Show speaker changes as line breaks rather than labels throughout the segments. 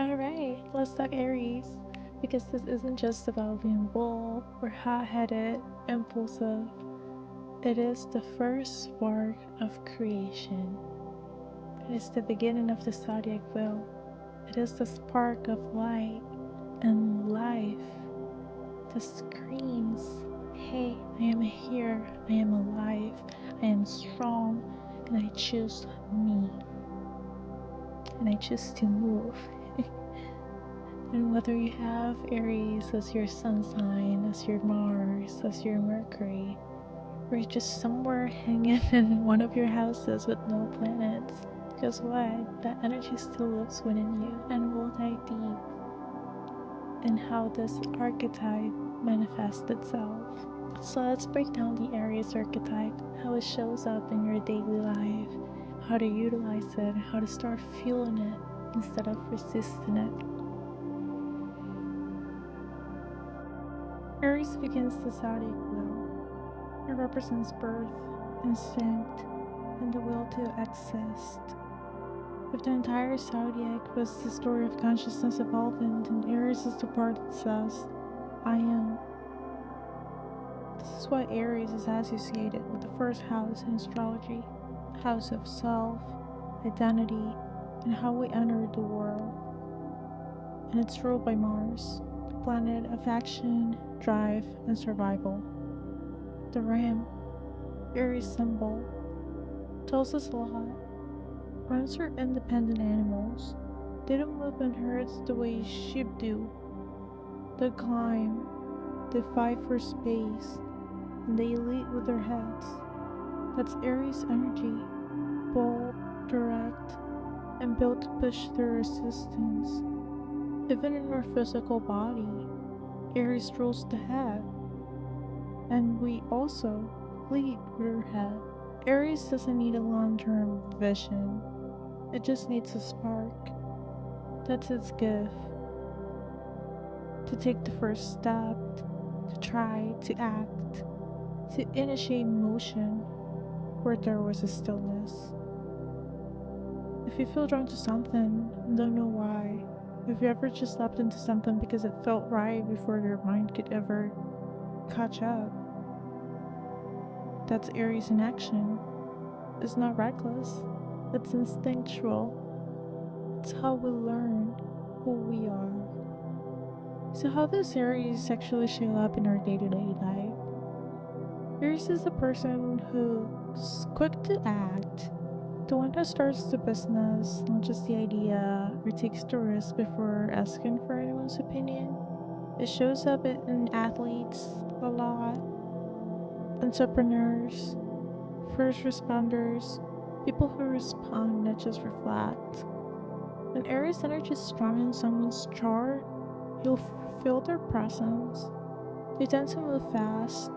Alright, let's talk Aries. Because this isn't just about being bold or hot headed, impulsive. It is the first spark of creation. It is the beginning of the zodiac wheel. It is the spark of light and life that screams, "Hey, I am here, I am alive, I am strong, and I choose me, and I choose to move." And whether you have Aries as your sun sign, as your Mars, as your Mercury, or you're just somewhere hanging in one of your houses with no planets, guess what? That energy still lives within you, and we'll dive deep in how this archetype manifests itself. So let's break down the Aries archetype, how it shows up in your daily life, how to utilize it, how to start fueling it instead of resisting it. Aries begins the zodiac wheel. It represents birth, instinct, and the will to exist. If the entire zodiac was the story of consciousness evolving, then Aries is the part that says, "I am." This is why Aries is associated with the first house in astrology, house of self, identity, and how we enter the world. And it's ruled by Mars, the planet of action, drive, and survival. The ram, Aries symbol, tells us a lot. Rams are independent animals. They don't move in herds the way sheep do. They climb, they fight for space, and they lead with their heads. That's Aries energy, bold, direct, and built to push through resistance. Even in our physical body, Aries rules the head, and we also lead with our head. Aries doesn't need a long-term vision, it just needs a spark. That's its gift. To take the first step, to try, to act, to initiate motion where there was a stillness. If you feel drawn to something and don't know why, if you ever just leapt into something because it felt right before your mind could ever catch up, that's Aries in action. It's not reckless, it's instinctual. It's how we learn who we are. So how does Aries actually show up in our day-to-day life? Aries is the person who's quick to act, the one who starts the business, not just the idea, or takes the risk before asking for anyone's opinion. It shows up in athletes a lot, entrepreneurs, first responders, people who respond, not just reflect. When Aries energy is strong in someone's chart, you'll feel their presence. They tend to move fast,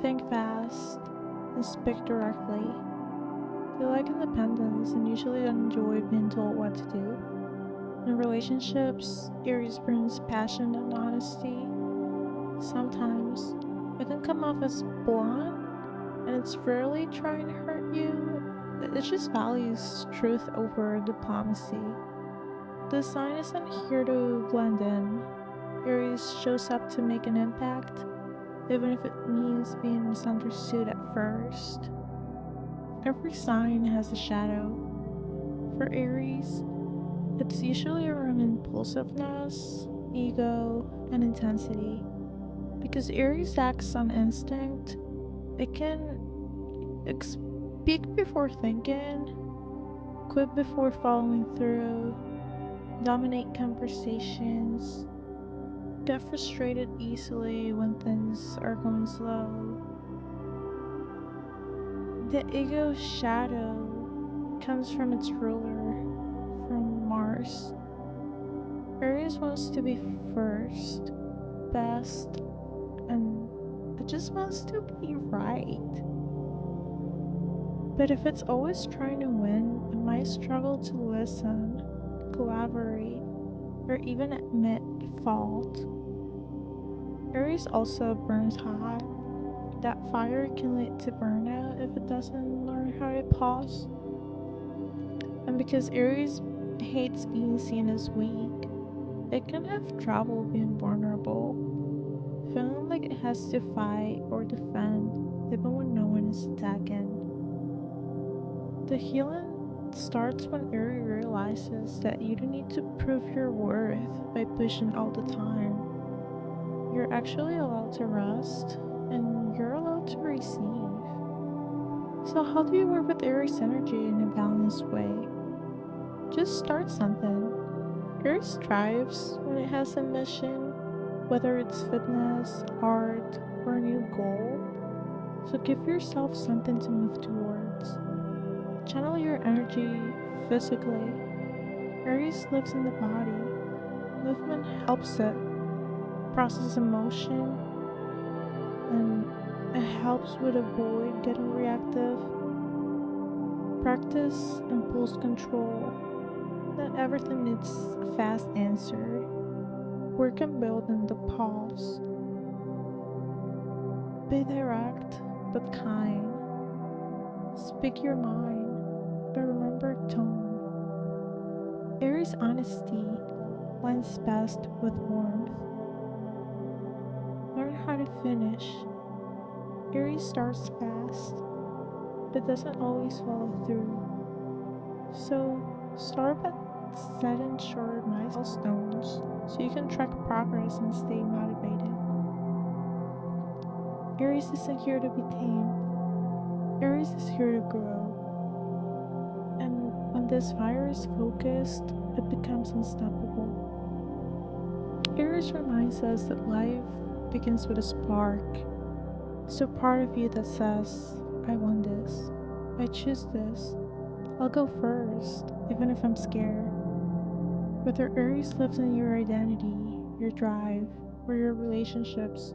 think fast, and speak directly. They like independence and usually don't enjoy being told what to do. In relationships, Aries brings passion and honesty. Sometimes it can come off as blunt, and it's rarely trying to hurt you. It just values truth over diplomacy. The sign isn't here to blend in. Aries shows up to make an impact, even if it means being misunderstood at first. Every sign has a shadow. For Aries, it's usually around impulsiveness, ego, and intensity. Because Aries acts on instinct, it can speak before thinking, quit before following through, dominate conversations, get frustrated easily when things are going slow. The ego shadow comes from its ruler, from Mars. Aries wants to be first, best, and it just wants to be right. But if it's always trying to win, it might struggle to listen, collaborate, or even admit fault. Aries also burns hot. That fire can lead to burnout if it doesn't learn how to pause. And because Aries hates being seen as weak. It can have trouble being vulnerable, feeling like it has to fight or defend even when no one is attacking. The healing starts when Aries realizes that you don't need to prove your worth by pushing all the time. You're actually allowed to rest and you're allowed to receive. So, how do you work with Aries energy in a balanced way? Just start something. Aries thrives when it has a mission, whether it's fitness, art, or a new goal. So, give yourself something to move towards. Channel your energy physically. Aries lives in the body. Movement helps it process emotion and it helps with avoid getting reactive. Practice impulse control. Not everything needs a fast answer. Work on building the pause. Be direct but kind. Speak your mind, but remember tone. Aries honesty blends best with warmth. Learn how to finish. Aries starts fast, but doesn't always follow through. So, start by setting short milestones so you can track progress and stay motivated. Aries isn't here to be tamed, Aries is here to grow. And when this fire is focused, it becomes unstoppable. Aries reminds us that life begins with a spark. So part of you that says, I want this, I choose this, I'll go first, even if I'm scared. Whether Aries lives in your identity, your drive, or your relationships,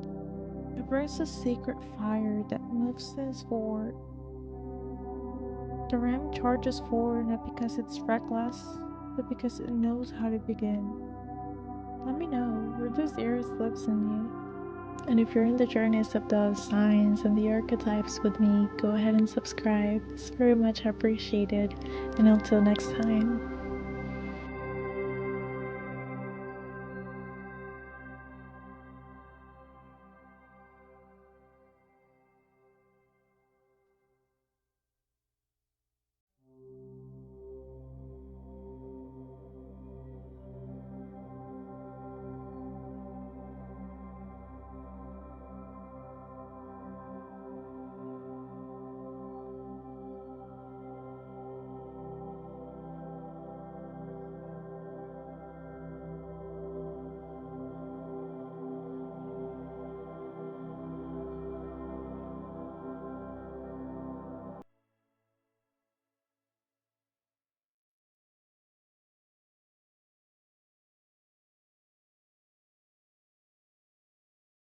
it burns a sacred fire that moves things forward. The ram charges forward not because it's reckless, but because it knows how to begin. Let me know where this Aries lives in you. And if you're in the journeys of the signs and the archetypes with me, go ahead and subscribe. It's very much appreciated. And until next time.